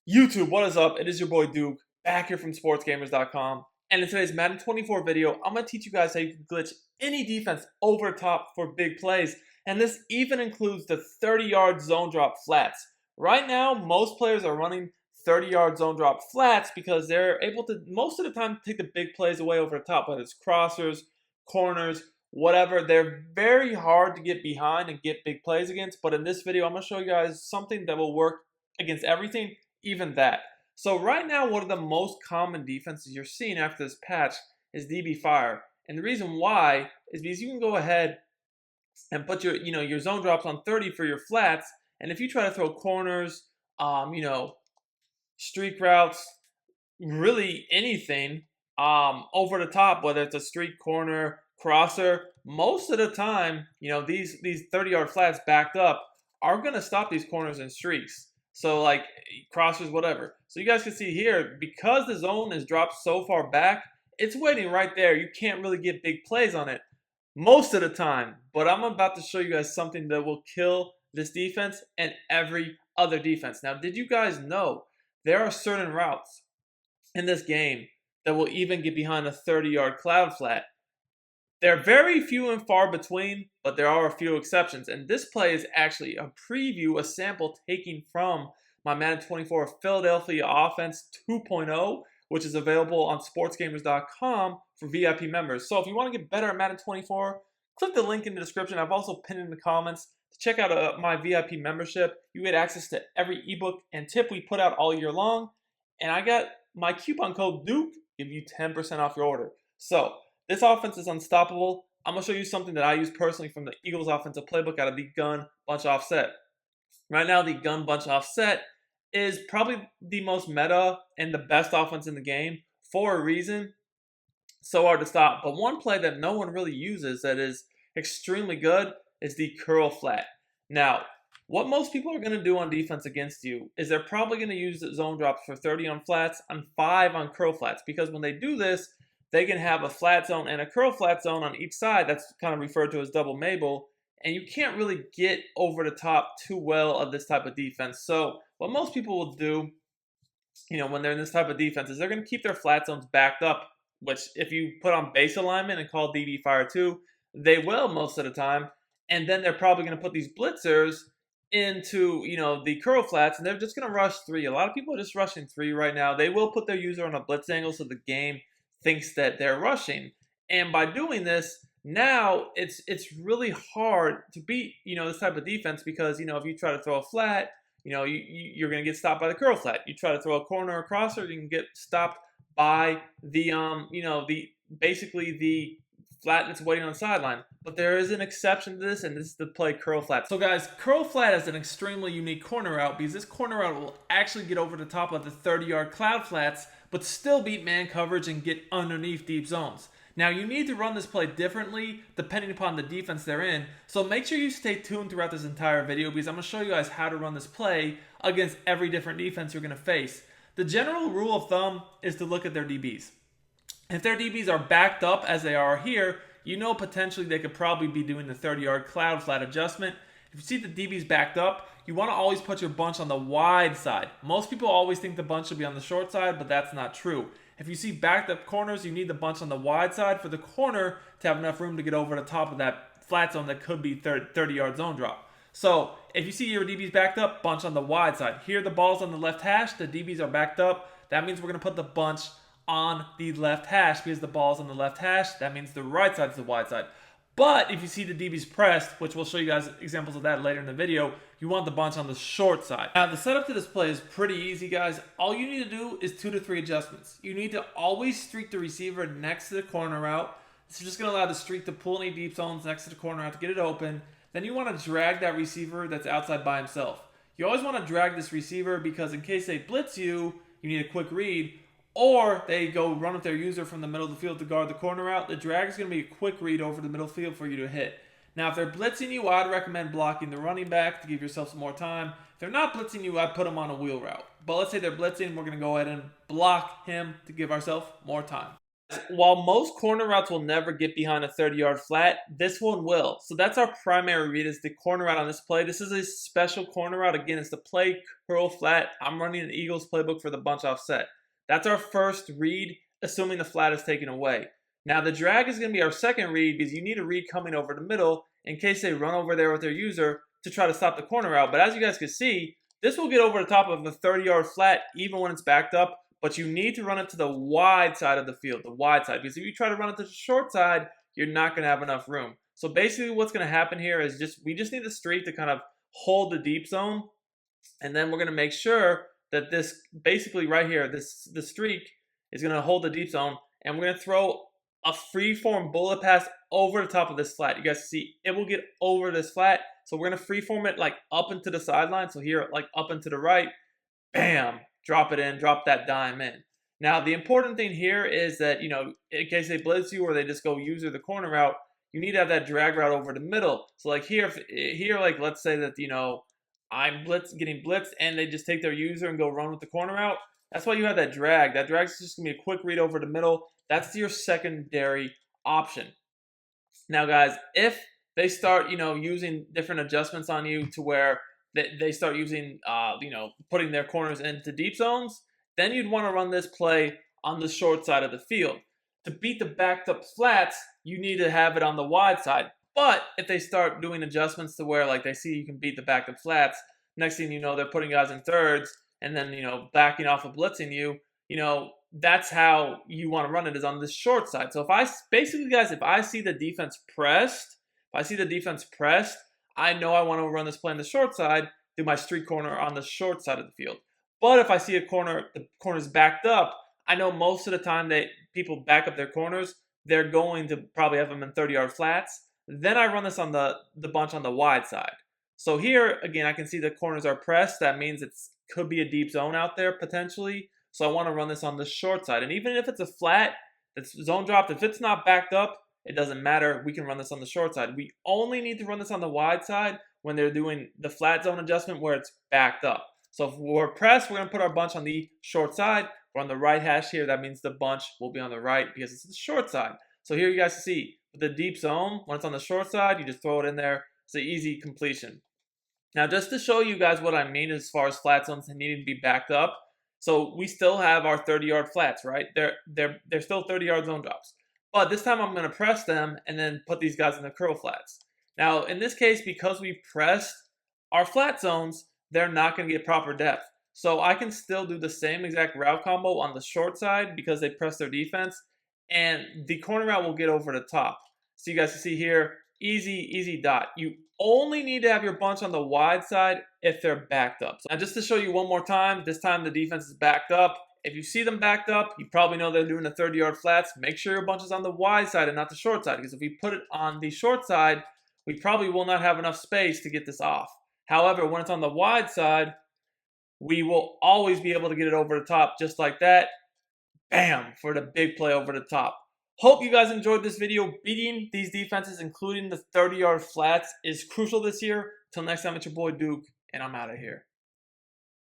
YouTube, what is up? It is your boy Duke, back here from sportsgamers.com. And in today's Madden 24 video, I'm going to teach you guys how you can glitch any defense over top for big plays. And this even includes the 30-yard zone drop flats. Right now, most players are running 30-yard zone drop flats because they're able to, most of the time, take the big plays away over the top, whether it's crossers, corners, whatever. They're very hard to get behind and get big plays against. But in this video, I'm going to show you guys something that will work against everything, even that. So right now, one of the most common defenses you're seeing after this patch is DB fire. And the reason why is because you can go ahead and put your zone drops on 30 for your flats. And if you try to throw corners, streak routes, really anything over the top, whether it's a streak corner, crosser, most of the time, these 30-yard flats backed up are going to stop these corners and streaks. So like crossers, whatever. So you guys can see here, because the zone is dropped so far back, it's waiting right there. You can't really get big plays on it most of the time. But I'm about to show you guys something that will kill this defense and every other defense. Now, did you guys know there are certain routes in this game that will even get behind a 30-yard cloud flat? They're very few and far between, but there are a few exceptions. And this play is actually a preview, a sample taken from my Madden 24 Philadelphia Offense 2.0, which is available on sportsgamers.com for VIP members. So if you want to get better at Madden 24, click the link in the description. I've also pinned in the comments to check out my VIP membership. You get access to every ebook and tip we put out all year long. And I got my coupon code Duke, give you 10% off your order. So this offense is unstoppable. I'm going to show you something that I use personally from the Eagles offensive playbook out of the gun bunch offset. Right now, the gun bunch offset is probably the most meta and the best offense in the game for a reason. So hard to stop. But one play that no one really uses that is extremely good is the curl flat. Now, what most people are going to do on defense against you is they're probably going to use the zone drops for 30 on flats and 5 on curl flats, because when they do this, they can have a flat zone and a curl flat zone on each side. That's kind of referred to as double Mabel. And you can't really get over the top too well of this type of defense. So what most people will do, when they're in this type of defense, is they're going to keep their flat zones backed up, which if you put on base alignment and call DB fire 2, they will most of the time. And then they're probably going to put these blitzers into, the curl flats, and they're just going to rush 3. A lot of people are just rushing 3 right now. They will put their user on a blitz angle so the game thinks that they're rushing. And by doing this, now it's really hard to beat, this type of defense, because, if you try to throw a flat, you're going to get stopped by the curl flat. You try to throw a corner or crosser, you can get stopped by the, basically the flat that's waiting on the sideline. But there is an exception to this, and this is the play curl flat. So guys, curl flat is an extremely unique corner route because this corner route will actually get over the top of the 30-yard cloud flats, but still beat man coverage and get underneath deep zones. Now, you need to run this play differently depending upon the defense they're in, so make sure you stay tuned throughout this entire video because I'm going to show you guys how to run this play against every different defense you're going to face. The general rule of thumb is to look at their DBs. If their DBs are backed up as they are here, potentially they could probably be doing the 30-yard cloud flat adjustment. If you see the DBs backed up, you want to always put your bunch on the wide side. Most people always think the bunch should be on the short side, but that's not true. If you see backed up corners, you need the bunch on the wide side for the corner to have enough room to get over the top of that flat zone that could be 30-yard zone drop. So if you see your DBs backed up, bunch on the wide side. Here the ball's on the left hash, the DBs are backed up. That means we're going to put the bunch on the left hash because the ball's on the left hash. That means the right side is the wide side. But if you see the DBs pressed, which we'll show you guys examples of that later in the video, you want the bunch on the short side. Now, the setup to this play is pretty easy, guys. All you need to do is 2 to 3 adjustments. You need to always streak the receiver next to the corner route. This is just going to allow the streak to pull any deep zones next to the corner route to get it open. Then you want to drag that receiver that's outside by himself. You always want to drag this receiver because in case they blitz you, you need a quick read, or they go run with their user from the middle of the field to guard the corner out. The drag is going to be a quick read over the middle field for you to hit. Now, if they're blitzing you, I'd recommend blocking the running back to give yourself some more time. If they're not blitzing you, I'd put them on a wheel route. But let's say they're blitzing, we're going to go ahead and block him to give ourselves more time. While most corner routes will never get behind a 30-yard flat, this one will. So that's our primary read, is the corner route on this play. This is a special corner route. Again, it's the play curl flat. I'm running an Eagles playbook for the bunch offset. That's our first read, assuming the flat is taken away. Now the drag is going to be our second read, because you need a read coming over the middle in case they run over there with their user to try to stop the corner route. But as you guys can see, this will get over the top of the 30-yard flat even when it's backed up. But you need to run it to the wide side of the field, the wide side. Because if you try to run it to the short side, you're not going to have enough room. So basically what's going to happen here is we just need the streak to kind of hold the deep zone. And then we're going to make sure that this, basically right here, the streak is going to hold the deep zone. And we're going to throw a free-form bullet pass over the top of this flat. You guys see, it will get over this flat. So we're going to free-form it like up into the sideline. So here, like up into the right. Bam! Drop it in, drop that dime in. Now, the important thing here is that, you know, in case they blitz you or they just go user the corner route, you need to have that drag route over the middle. So like here, like let's say that, you know, I'm getting blitzed and they just take their user and go run with the corner route. That's why you have that drag. That drag is just going to be a quick read over the middle. That's your secondary option. Now, guys, if they start, you know, using different adjustments on you to where they start using, you know, putting their corners into deep zones, then you'd want to run this play on the short side of the field. To beat the backed up flats, you need to have it on the wide side. But if they start doing adjustments to where, like, they see you can beat the backed up flats, next thing you know, they're putting guys in thirds and then, you know, backing off of blitzing you, you know, that's how you want to run it, is on the short side. So if I see the defense pressed, I know I want to run this play on the short side, do my streak corner on the short side of the field. But if I see the corner's backed up, I know most of the time that people back up their corners, they're going to probably have them in 30-yard flats. Then I run this on the bunch on the wide side. So here, again, I can see the corners are pressed. That means it could be a deep zone out there potentially. So I want to run this on the short side. And even if it's a flat that's zone dropped, if it's not backed up, it doesn't matter. We can run this on the short side. We only need to run this on the wide side when they're doing the flat zone adjustment where it's backed up. So if we're pressed, we're going to put our bunch on the short side. We're on the right hash here. That means the bunch will be on the right because it's the short side. So here you guys see with the deep zone, when it's on the short side, you just throw it in there. It's an easy completion. Now, just to show you guys what I mean as far as flat zones needing to be backed up. So we still have our 30-yard flats, right? They're still 30-yard zone drops. But this time I'm going to press them and then put these guys in the curl flats. Now, in this case, because we pressed our flat zones, they're not going to get proper depth. So I can still do the same exact route combo on the short side because they press their defense, and the corner route will get over the top. So you guys can see here, easy dot. You only need to have your bunch on the wide side if they're backed up. So now just to show you one more time, this time the defense is backed up. If you see them backed up, you probably know they're doing the 30-yard flats. Make sure your bunch is on the wide side and not the short side, because if we put it on the short side, we probably will not have enough space to get this off. However, when it's on the wide side, we will always be able to get it over the top just like that. Bam! For the big play over the top. Hope you guys enjoyed this video. Beating these defenses, including the 30-yard flats, is crucial this year. Till next time, it's your boy Duke, and I'm out of here.